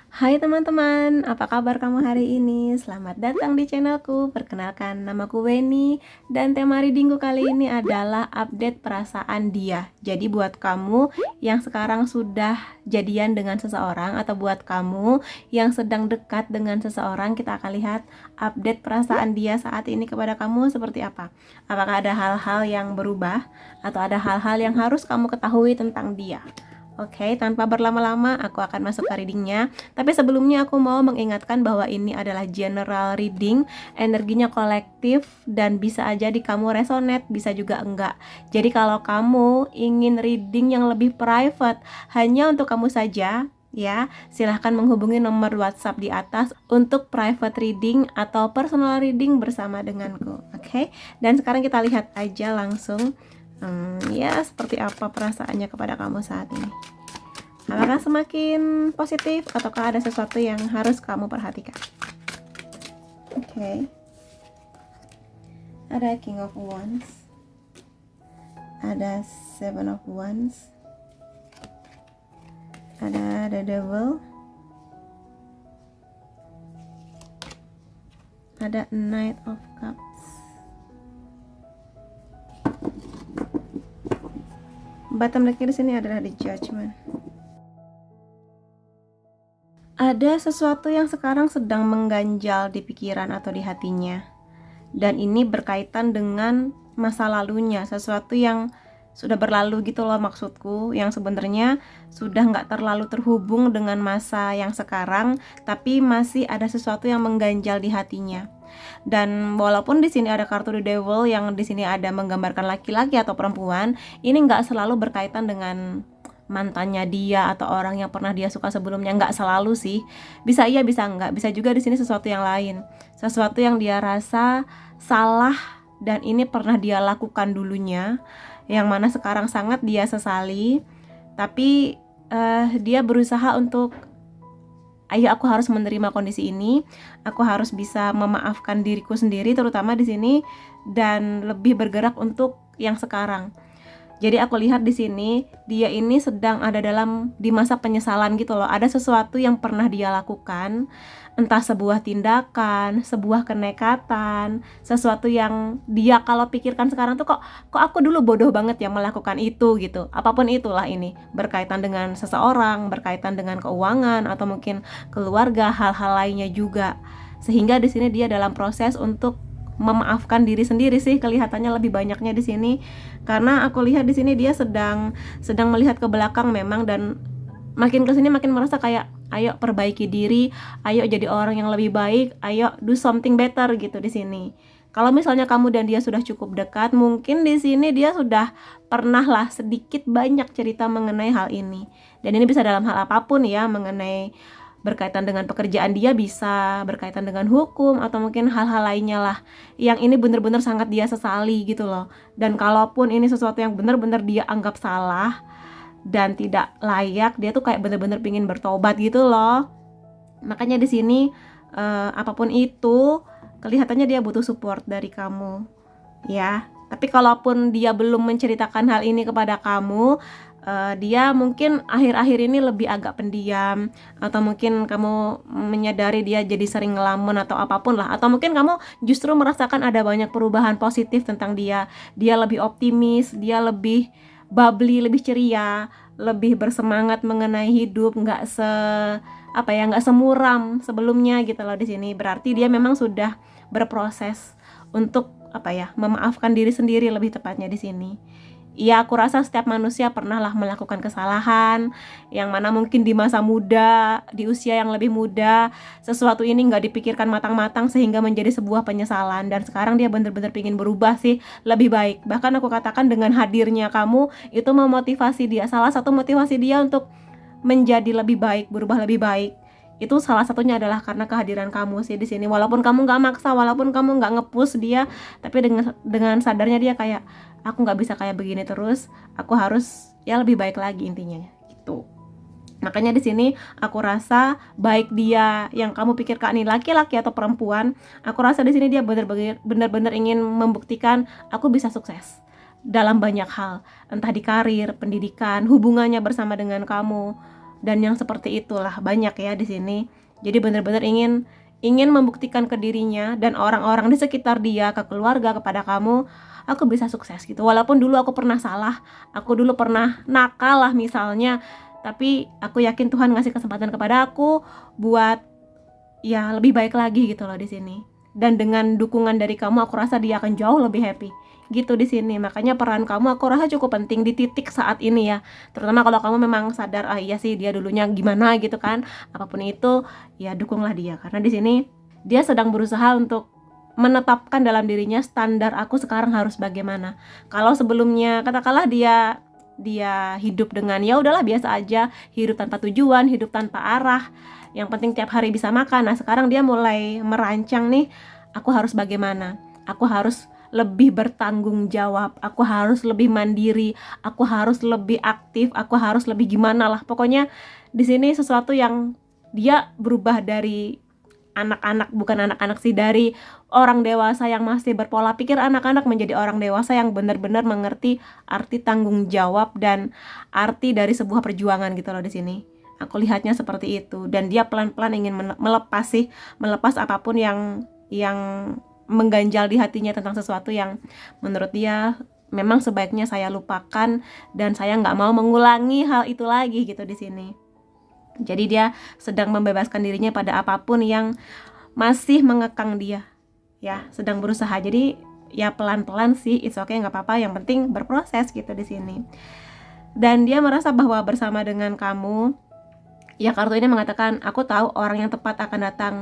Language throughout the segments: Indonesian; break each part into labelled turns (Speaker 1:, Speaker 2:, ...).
Speaker 1: Hai teman-teman, apa kabar kamu hari ini? Selamat datang di channelku. Perkenalkan, namaku Weni dan tema readingku kali ini adalah update perasaan dia. Jadi buat kamu yang sekarang sudah jadian dengan seseorang atau buat kamu yang sedang dekat dengan seseorang, kita akan lihat update perasaan dia saat ini kepada kamu seperti apa. Apakah ada hal-hal yang berubah atau ada hal-hal yang harus kamu ketahui tentang dia? Oke, tanpa berlama-lama aku akan masuk ke readingnya. Tapi sebelumnya aku mau mengingatkan bahwa ini adalah general reading, energinya kolektif dan bisa aja di kamu resonate, bisa juga enggak. Jadi kalau kamu ingin reading yang lebih private, hanya untuk kamu saja, ya, silahkan menghubungi nomor WhatsApp di atas untuk private reading atau personal reading bersama denganku. Oke, dan sekarang kita lihat aja langsung. Ya, seperti apa perasaannya kepada kamu saat ini? Apakah semakin positif ataukah ada sesuatu yang harus kamu perhatikan? Oke. Ada King of Wands. Ada Seven of Wands. Ada The Devil. Ada Knight of Cups. Bottom decknya di sini adalah The Judgment. Ada sesuatu yang sekarang sedang mengganjal di pikiran atau di hatinya. Dan ini berkaitan dengan masa lalunya, sesuatu yang sudah berlalu gitu loh maksudku, yang sebenarnya sudah nggak terlalu terhubung dengan masa yang sekarang, tapi masih ada sesuatu yang mengganjal di hatinya. Dan walaupun di sini ada kartu The Devil yang di sini ada menggambarkan laki-laki atau perempuan, ini nggak selalu berkaitan dengan mantannya dia atau orang yang pernah dia suka sebelumnya, nggak selalu sih. Bisa iya, bisa enggak. Bisa juga di sini sesuatu yang lain, sesuatu yang dia rasa salah dan ini pernah dia lakukan dulunya, yang mana sekarang sangat dia sesali. Tapi dia berusaha untuk, ayo aku harus menerima kondisi ini, aku harus bisa memaafkan diriku sendiri terutama di sini dan lebih bergerak untuk yang sekarang. Jadi aku lihat di sini dia ini sedang ada di masa penyesalan gitu loh. Ada sesuatu yang pernah dia lakukan, entah sebuah tindakan, sebuah kenekatan, sesuatu yang dia kalau pikirkan sekarang tuh kok aku dulu bodoh banget ya melakukan itu gitu. Apapun itulah ini, berkaitan dengan seseorang, berkaitan dengan keuangan atau mungkin keluarga, hal-hal lainnya juga. Sehingga di sini dia dalam proses untuk memaafkan diri sendiri sih, kelihatannya lebih banyaknya di sini. Karena aku lihat di sini dia sedang melihat ke belakang memang, dan makin kesini makin merasa kayak ayo perbaiki diri, ayo jadi orang yang lebih baik, ayo do something better gitu di sini. Kalau misalnya kamu dan dia sudah cukup dekat, mungkin di sini dia sudah pernah lah sedikit banyak cerita mengenai hal ini. Dan ini bisa dalam hal apapun ya, mengenai berkaitan dengan pekerjaan dia, bisa berkaitan dengan hukum atau mungkin hal-hal lainnya lah yang ini bener-bener sangat dia sesali gitu loh. Dan kalaupun ini sesuatu yang bener-bener dia anggap salah dan tidak layak, dia tuh kayak bener-bener pingin bertobat gitu loh. Makanya di sini apapun itu kelihatannya dia butuh support dari kamu ya. Tapi kalaupun dia belum menceritakan hal ini kepada kamu, dia mungkin akhir-akhir ini lebih agak pendiam, atau mungkin kamu menyadari dia jadi sering ngelamun atau apapun lah, atau mungkin kamu justru merasakan ada banyak perubahan positif tentang dia. Dia lebih optimis, dia lebih bubbly, lebih ceria, lebih bersemangat mengenai hidup, nggak nggak semuram sebelumnya gitu loh. Di sini berarti dia memang sudah berproses untuk memaafkan diri sendiri, lebih tepatnya di sini. Iya, aku rasa setiap manusia pernah lah melakukan kesalahan, yang mana mungkin di masa muda, di usia yang lebih muda, sesuatu ini nggak dipikirkan matang-matang sehingga menjadi sebuah penyesalan. Dan sekarang dia benar-benar ingin berubah sih, lebih baik. Bahkan aku katakan dengan hadirnya kamu, itu memotivasi dia. Salah satu motivasi dia untuk menjadi lebih baik, berubah lebih baik, itu salah satunya adalah karena kehadiran kamu sih di sini. Walaupun kamu nggak maksa, walaupun kamu nggak nge-push dia, tapi dengan sadarnya dia kayak, aku nggak bisa kayak begini terus, aku harus ya lebih baik lagi intinya gitu. Makanya di sini aku rasa baik dia yang kamu pikirkan ini laki-laki atau perempuan, aku rasa di sini dia benar-benar ingin membuktikan aku bisa sukses dalam banyak hal, entah di karir, pendidikan, hubungannya bersama dengan kamu, Dan yang seperti itulah banyak ya di sini. Jadi benar-benar ingin membuktikan ke dirinya dan orang-orang di sekitar dia, ke keluarga, kepada kamu, aku bisa sukses gitu. Walaupun dulu aku pernah salah, aku dulu pernah nakal lah misalnya, tapi aku yakin Tuhan ngasih kesempatan kepada aku buat ya lebih baik lagi gitu loh di sini. Dan dengan dukungan dari kamu, aku rasa dia akan jauh lebih happy gitu di sini. Makanya peran kamu aku rasa cukup penting di titik saat ini ya. Terutama kalau kamu memang sadar, ah iya sih dia dulunya gimana gitu kan. Apapun itu, ya dukunglah dia, karena di sini dia sedang berusaha untuk menetapkan dalam dirinya standar aku sekarang harus bagaimana. Kalau sebelumnya katakanlah dia hidup dengan ya udahlah biasa aja, hidup tanpa tujuan, hidup tanpa arah, yang penting tiap hari bisa makan. Nah sekarang dia mulai merancang nih, aku harus bagaimana, aku harus lebih bertanggung jawab, aku harus lebih mandiri, aku harus lebih aktif, aku harus lebih gimana lah. Pokoknya di sini sesuatu yang dia berubah dari anak-anak, bukan anak-anak sih, dari orang dewasa yang masih berpola pikir anak-anak menjadi orang dewasa yang benar-benar mengerti arti tanggung jawab dan arti dari sebuah perjuangan gitu loh di sini. Aku lihatnya seperti itu, dan dia pelan-pelan ingin melepas apapun yang mengganjal di hatinya tentang sesuatu yang menurut dia memang sebaiknya saya lupakan dan saya nggak mau mengulangi hal itu lagi gitu di sini. Jadi dia sedang membebaskan dirinya pada apapun yang masih mengekang dia, ya sedang berusaha. Jadi ya pelan-pelan sih, it's okay, nggak apa-apa, yang penting berproses gitu di sini. Dan dia merasa bahwa bersama dengan kamu, ya kartu ini mengatakan aku tahu orang yang tepat akan datang,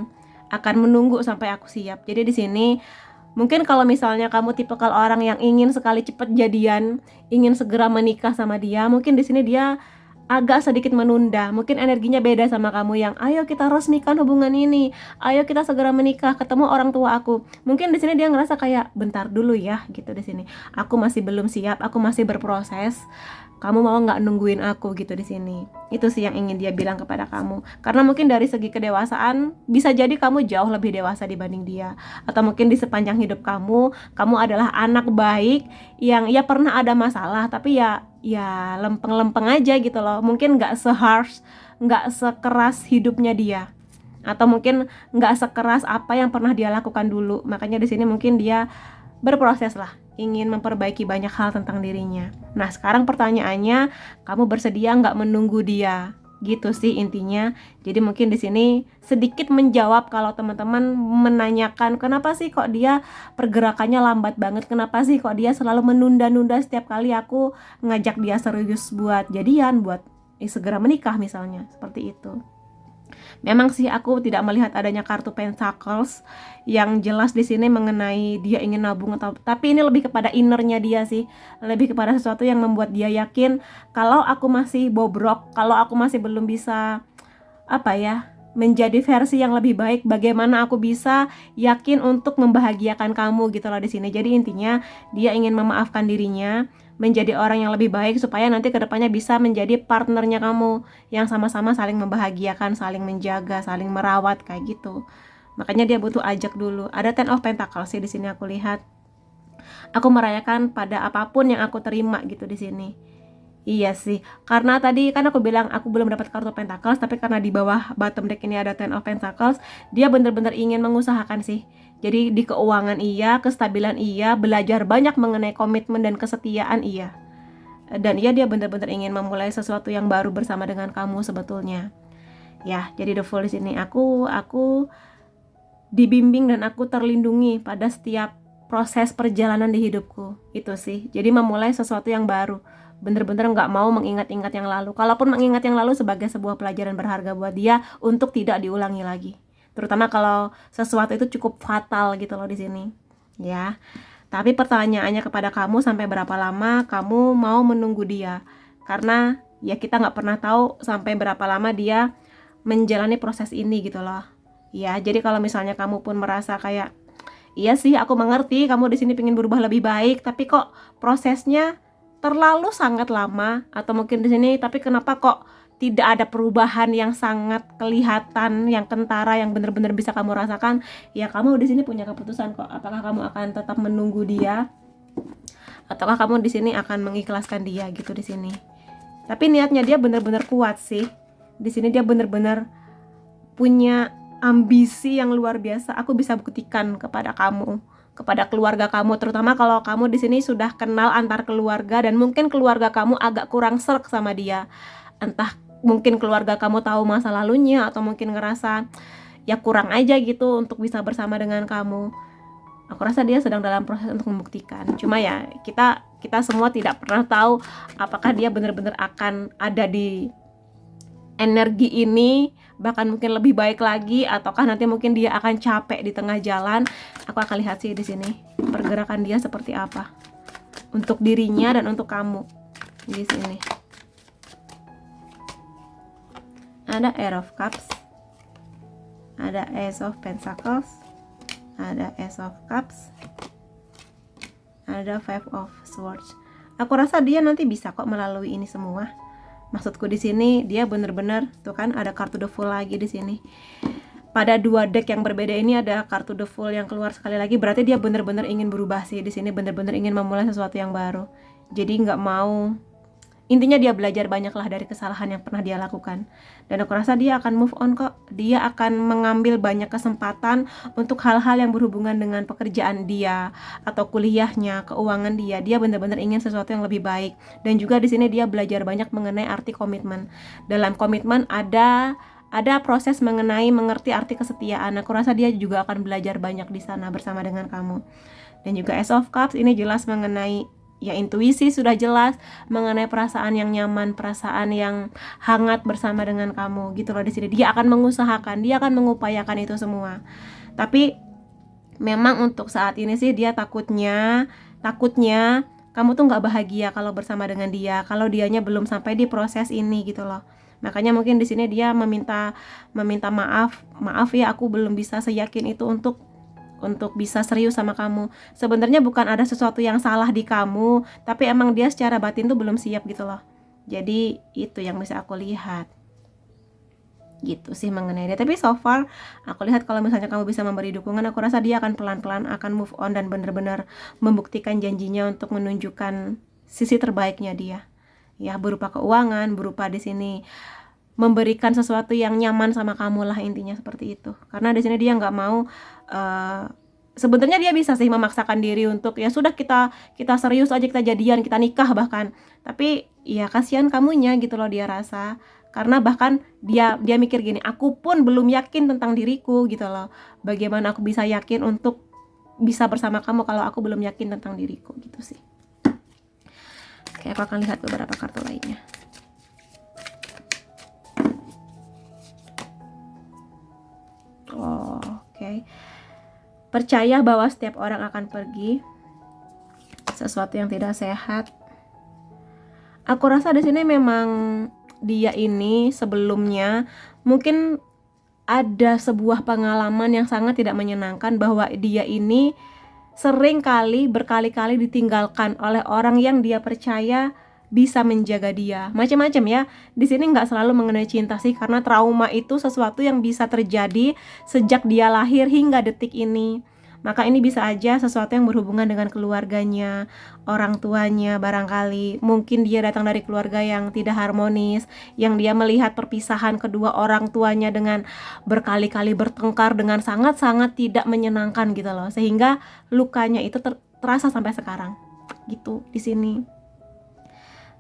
Speaker 1: akan menunggu sampai aku siap. Jadi di sini mungkin kalau misalnya kamu tipikal orang yang ingin sekali cepat jadian, ingin segera menikah sama dia, mungkin di sini dia agak sedikit menunda. Mungkin energinya beda sama kamu yang ayo kita resmikan hubungan ini, ayo kita segera menikah, ketemu orang tua aku. Mungkin di sini dia ngerasa kayak bentar dulu ya gitu di sini. Aku masih belum siap, aku masih berproses. Kamu mau nggak nungguin aku gitu di sini. Itu sih yang ingin dia bilang kepada kamu. Karena mungkin dari segi kedewasaan bisa jadi kamu jauh lebih dewasa dibanding dia. Atau mungkin di sepanjang hidup kamu adalah anak baik yang ya pernah ada masalah, tapi ya lempeng-lempeng aja gitu loh. Mungkin nggak se-harsh, nggak sekeras hidupnya dia, atau mungkin nggak sekeras apa yang pernah dia lakukan dulu. Makanya di sini mungkin dia berproses lah, ingin memperbaiki banyak hal tentang dirinya. Nah sekarang pertanyaannya, kamu bersedia nggak menunggu dia? Gitu sih intinya. Jadi mungkin di sini sedikit menjawab kalau teman-teman menanyakan kenapa sih kok dia pergerakannya lambat banget, kenapa sih kok dia selalu menunda-nunda setiap kali aku ngajak dia serius buat jadian, buat segera menikah misalnya, seperti itu. Memang sih aku tidak melihat adanya kartu Pentacles yang jelas di sini mengenai dia ingin nabung, tapi ini lebih kepada innernya dia sih, lebih kepada sesuatu yang membuat dia yakin kalau aku masih bobrok, kalau aku masih belum bisa menjadi versi yang lebih baik, bagaimana aku bisa yakin untuk membahagiakan kamu gitu loh di sini. Jadi intinya dia ingin memaafkan dirinya, menjadi orang yang lebih baik supaya nanti kedepannya bisa menjadi partnernya kamu yang sama-sama saling membahagiakan, saling menjaga, saling merawat kayak gitu. Makanya dia butuh ajak dulu. Ada Ten of Pentacles sih di sini aku lihat. Aku merayakan pada apapun yang aku terima gitu di sini. Iya sih, karena tadi kan aku bilang aku belum dapat kartu Pentacles, tapi karena di bawah bottom deck ini ada Ten of Pentacles, dia benar-benar ingin mengusahakan sih. Jadi di keuangan iya, kestabilan iya, belajar banyak mengenai komitmen dan kesetiaan iya. Dan dia benar-benar ingin memulai sesuatu yang baru bersama dengan kamu sebetulnya. Ya, jadi the Fool di sini aku dibimbing dan aku terlindungi pada setiap proses perjalanan di hidupku. Itu sih. Jadi memulai sesuatu yang baru. Bener-bener gak mau mengingat-ingat yang lalu. Kalaupun mengingat yang lalu sebagai sebuah pelajaran berharga buat dia untuk tidak diulangi lagi. Terutama kalau sesuatu itu cukup fatal gitu loh di sini. Ya. Tapi pertanyaannya kepada kamu, sampai berapa lama kamu mau menunggu dia? Karena ya kita gak pernah tahu sampai berapa lama dia menjalani proses ini gitu loh. Ya, jadi kalau misalnya kamu pun merasa kayak iya sih aku mengerti kamu di sini pengen berubah lebih baik, tapi kok prosesnya terlalu sangat lama, atau mungkin di sini tapi kenapa kok tidak ada perubahan yang sangat kelihatan, yang kentara, yang benar-benar bisa kamu rasakan, ya kamu di sini punya keputusan kok. Apakah kamu akan tetap menunggu dia, ataukah kamu di sini akan mengikhlaskan dia gitu di sini. Tapi niatnya dia benar-benar kuat sih. Di sini dia benar-benar punya ambisi yang luar biasa. Aku bisa buktikan kepada kamu, kepada keluarga kamu, terutama kalau kamu di sini sudah kenal antar keluarga dan mungkin keluarga kamu agak kurang serk sama dia. Entah mungkin keluarga kamu tahu masa lalunya atau mungkin ngerasa ya kurang aja gitu untuk bisa bersama dengan kamu. Aku rasa dia sedang dalam proses untuk membuktikan. Cuma ya kita semua tidak pernah tahu apakah dia benar-benar akan ada di energi ini, bahkan mungkin lebih baik lagi, ataukah nanti mungkin dia akan capek di tengah jalan. Aku akan lihat sih di sini pergerakan dia seperti apa untuk dirinya dan untuk kamu di sini. Ada Ace of Cups, ada Ace of Pentacles, ada Ace of Cups, ada Five of Swords. Aku rasa dia nanti bisa kok melalui ini semua. Maksudku di sini dia bener-bener tuh kan ada kartu The Fool lagi di sini. Pada dua deck yang berbeda ini ada kartu The Fool yang keluar sekali lagi, berarti dia bener-bener ingin berubah sih di sini, bener-bener ingin memulai sesuatu yang baru. Jadi nggak mau, intinya dia belajar banyak lah dari kesalahan yang pernah dia lakukan. Dan aku rasa dia akan move on kok. Dia akan mengambil banyak kesempatan untuk hal-hal yang berhubungan dengan pekerjaan dia atau kuliahnya, keuangan dia. Dia benar-benar ingin sesuatu yang lebih baik. Dan juga di sini dia belajar banyak mengenai arti komitmen. Dalam komitmen ada proses mengenai mengerti arti kesetiaan. Aku rasa dia juga akan belajar banyak di sana bersama dengan kamu. Dan juga Ace of Cups ini jelas mengenai ya intuisi, sudah jelas mengenai perasaan yang nyaman, perasaan yang hangat bersama dengan kamu gitu loh. Di sini dia akan mengusahakan, dia akan mengupayakan itu semua. Tapi memang untuk saat ini sih dia takutnya kamu tuh nggak bahagia kalau bersama dengan dia, kalau dianya belum sampai di proses ini gitu loh. Makanya mungkin di sini dia meminta maaf ya, aku belum bisa seyakin itu untuk bisa serius sama kamu. Sebenarnya bukan ada sesuatu yang salah di kamu, tapi emang dia secara batin tuh belum siap gitu loh. Jadi itu yang bisa aku lihat gitu sih mengenai dia. Tapi so far aku lihat kalau misalnya kamu bisa memberi dukungan, aku rasa dia akan pelan-pelan akan move on dan benar-benar membuktikan janjinya untuk menunjukkan sisi terbaiknya dia. Ya, berupa keuangan, berupa di sini memberikan sesuatu yang nyaman sama kamu lah, intinya seperti itu. Karena di sini dia nggak mau sebenarnya dia bisa sih memaksakan diri untuk ya sudah kita serius aja, kita jadian, kita nikah bahkan. Tapi ya kasihan kamunya gitu loh dia rasa. Karena bahkan dia mikir gini, aku pun belum yakin tentang diriku gitu loh. Bagaimana aku bisa yakin untuk bisa bersama kamu kalau aku belum yakin tentang diriku gitu sih. Oke, aku akan lihat beberapa kartu lainnya. Oke. Percaya bahwa setiap orang akan pergi, sesuatu yang tidak sehat. Aku rasa di sini memang dia ini sebelumnya mungkin ada sebuah pengalaman yang sangat tidak menyenangkan, bahwa dia ini sering kali berkali-kali ditinggalkan oleh orang yang dia percaya bisa menjaga dia. Macam-macam ya. Di sini nggak selalu mengenai cinta sih, karena trauma itu sesuatu yang bisa terjadi sejak dia lahir hingga detik ini. Maka ini bisa aja sesuatu yang berhubungan dengan keluarganya, orang tuanya barangkali. Mungkin dia datang dari keluarga yang tidak harmonis, yang dia melihat perpisahan kedua orang tuanya dengan berkali-kali bertengkar dengan sangat-sangat tidak menyenangkan gitu loh. Sehingga lukanya itu terasa sampai sekarang. Gitu di sini.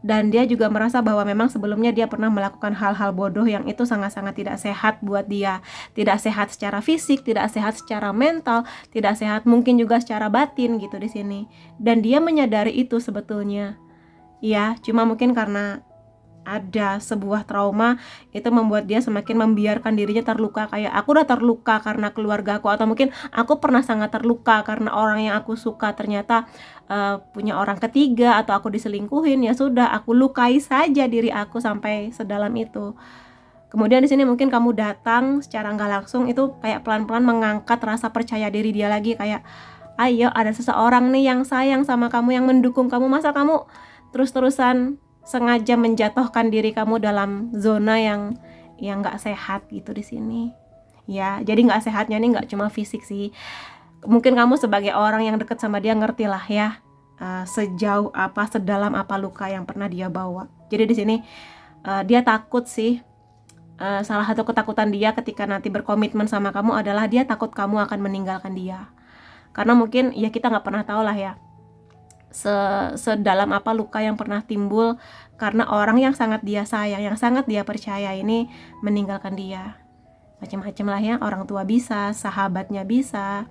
Speaker 1: Dan dia juga merasa bahwa memang sebelumnya dia pernah melakukan hal-hal bodoh yang itu sangat-sangat tidak sehat buat dia. Tidak sehat secara fisik, tidak sehat secara mental, tidak sehat mungkin juga secara batin gitu di sini. Dan dia menyadari itu sebetulnya. Ya, cuma mungkin karena ada sebuah trauma itu membuat dia semakin membiarkan dirinya terluka. Kayak aku udah terluka karena keluarga aku, atau mungkin aku pernah sangat terluka karena orang yang aku suka ternyata punya orang ketiga, atau aku diselingkuhin. Ya sudah, aku lukai saja diri aku sampai sedalam itu. Kemudian di sini mungkin kamu datang secara nggak langsung, itu kayak pelan-pelan mengangkat rasa percaya diri dia lagi. Kayak ayo, ada seseorang nih yang sayang sama kamu, yang mendukung kamu. Masa kamu terus-terusan sengaja menjatuhkan diri kamu dalam zona yang nggak sehat gitu di sini. Ya, jadi nggak sehatnya nih nggak cuma fisik sih. Mungkin kamu sebagai orang yang dekat sama dia ngerti lah ya, sejauh apa, sedalam apa luka yang pernah dia bawa. Jadi di sini dia takut sih salah satu ketakutan dia ketika nanti berkomitmen sama kamu adalah dia takut kamu akan meninggalkan dia. Karena mungkin ya kita nggak pernah tahu lah ya sedalam apa luka yang pernah timbul karena orang yang sangat dia sayang, yang sangat dia percaya ini meninggalkan dia. Macam-macam lah ya, orang tua bisa, sahabatnya bisa,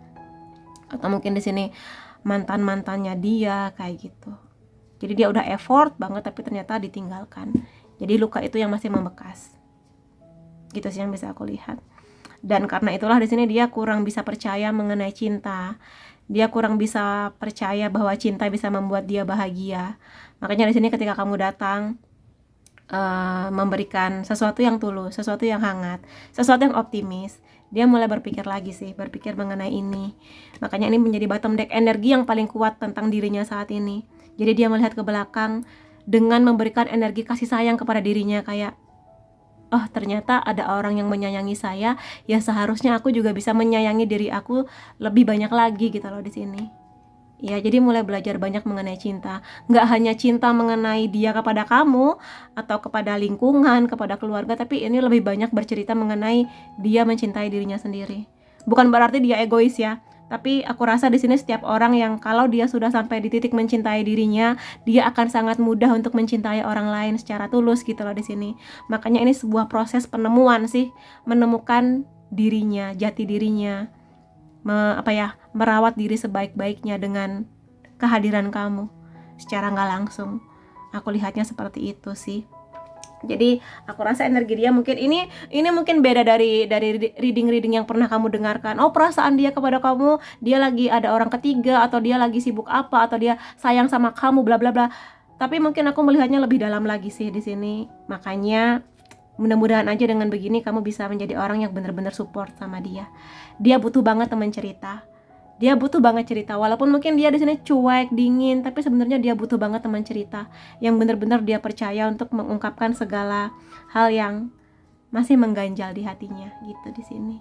Speaker 1: atau mungkin di sini mantan-mantannya dia kayak gitu. Jadi dia udah effort banget tapi ternyata ditinggalkan. Jadi luka itu yang masih membekas. Gitu sih yang bisa aku lihat. Dan karena itulah di sini dia kurang bisa percaya mengenai cinta. Dia kurang bisa percaya bahwa cinta bisa membuat dia bahagia. Makanya di sini ketika kamu datang memberikan sesuatu yang tulus, sesuatu yang hangat, sesuatu yang optimis, dia mulai berpikir lagi sih, berpikir mengenai ini. Makanya ini menjadi bottom deck energi yang paling kuat tentang dirinya saat ini. Jadi dia melihat ke belakang dengan memberikan energi kasih sayang kepada dirinya, kayak oh ternyata ada orang yang menyayangi saya, ya seharusnya aku juga bisa menyayangi diri aku lebih banyak lagi gitu loh di sini. Ya jadi mulai belajar banyak mengenai cinta. Nggak hanya cinta mengenai dia kepada kamu atau kepada lingkungan, kepada keluarga, tapi ini lebih banyak bercerita mengenai dia mencintai dirinya sendiri. Bukan berarti dia egois ya, tapi aku rasa di sini setiap orang yang kalau dia sudah sampai di titik mencintai dirinya, dia akan sangat mudah untuk mencintai orang lain secara tulus gitu loh di sini. Makanya ini sebuah proses penemuan sih, menemukan dirinya, jati dirinya, merawat diri sebaik-baiknya dengan kehadiran kamu secara nggak langsung. Aku lihatnya seperti itu sih. Jadi aku rasa energi dia mungkin ini mungkin beda dari reading yang pernah kamu dengarkan. Oh perasaan dia kepada kamu, dia lagi ada orang ketiga, atau dia lagi sibuk apa, atau dia sayang sama kamu bla bla bla. Tapi mungkin aku melihatnya lebih dalam lagi sih di sini. Makanya mudah-mudahan aja dengan begini kamu bisa menjadi orang yang benar-benar support sama dia. Dia butuh banget teman cerita. Dia butuh banget cerita, walaupun mungkin dia di sini cuek, dingin, tapi sebenarnya dia butuh banget teman cerita yang benar-benar dia percaya untuk mengungkapkan segala hal yang masih mengganjal di hatinya gitu di sini.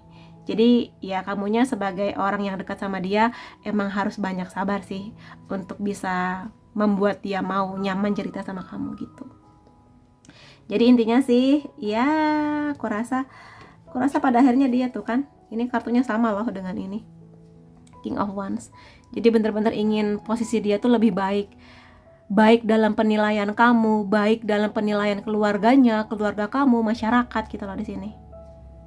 Speaker 1: Jadi ya kamunya sebagai orang yang dekat sama dia emang harus banyak sabar sih untuk bisa membuat dia mau nyaman cerita sama kamu gitu. Jadi intinya sih ya aku rasa pada akhirnya dia tuh kan, ini kartunya sama loh dengan ini, King of Wands. Jadi benar-benar ingin posisi dia tuh lebih baik dalam penilaian kamu, baik dalam penilaian keluarganya, keluarga kamu, masyarakat gitu loh di sini.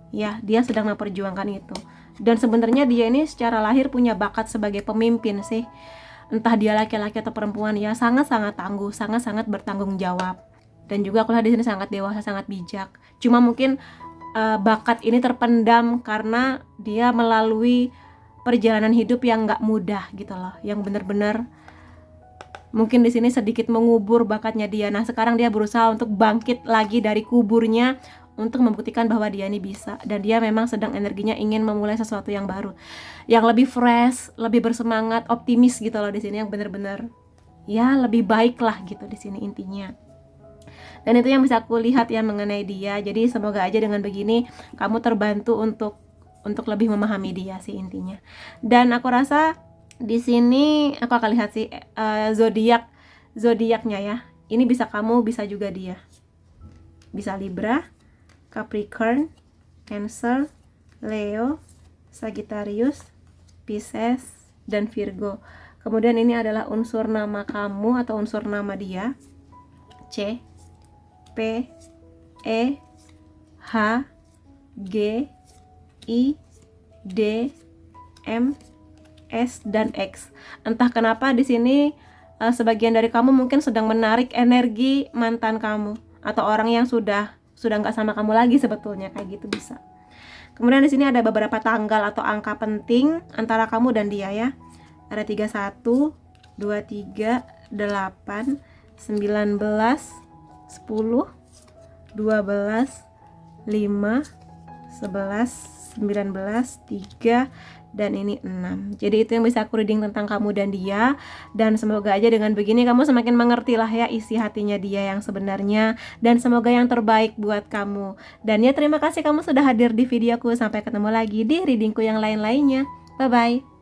Speaker 1: Ya, dia sedang memperjuangkan itu. Dan sebenarnya dia ini secara lahir punya bakat sebagai pemimpin sih. Entah dia laki-laki atau perempuan, ya sangat-sangat tangguh, sangat-sangat bertanggung jawab. Dan juga aku lihat di sini sangat dewasa, sangat bijak. Cuma mungkin bakat ini terpendam karena dia melalui perjalanan hidup yang nggak mudah gitu loh, yang benar-benar mungkin di sini sedikit mengubur bakatnya dia. Nah sekarang dia berusaha untuk bangkit lagi dari kuburnya untuk membuktikan bahwa dia ini bisa, dan dia memang sedang energinya ingin memulai sesuatu yang baru, yang lebih fresh, lebih bersemangat, optimis gitu loh di sini, yang benar-benar ya lebih baik lah gitu di sini intinya. Dan itu yang bisa aku lihat ya mengenai dia. Jadi semoga aja dengan begini kamu terbantu untuk lebih memahami dia sih intinya. Dan aku rasa di sini aku akan lihat sih zodiaknya ya. Ini bisa kamu, bisa juga dia. Bisa Libra, Capricorn, Cancer, Leo, Sagittarius, Pisces, dan Virgo. Kemudian ini adalah unsur nama kamu atau unsur nama dia. C, P, E, H, G, I, D, M, S, dan X. Entah kenapa di sini sebagian dari kamu mungkin sedang menarik energi mantan kamu atau orang yang sudah nggak sama kamu lagi sebetulnya, kayak gitu bisa. Kemudian di sini ada beberapa tanggal atau angka penting antara kamu dan dia ya. Ada 31, 23, 8, 19, 10, 12, 5, 11, 19, 3, dan ini 6. Jadi itu yang bisa aku reading tentang kamu dan dia. Dan semoga aja dengan begini kamu semakin mengerti lah ya isi hatinya dia yang sebenarnya. Dan semoga yang terbaik buat kamu. Dan ya terima kasih kamu sudah hadir di videoku. Sampai ketemu lagi di readingku yang lain-lainnya. Bye-bye.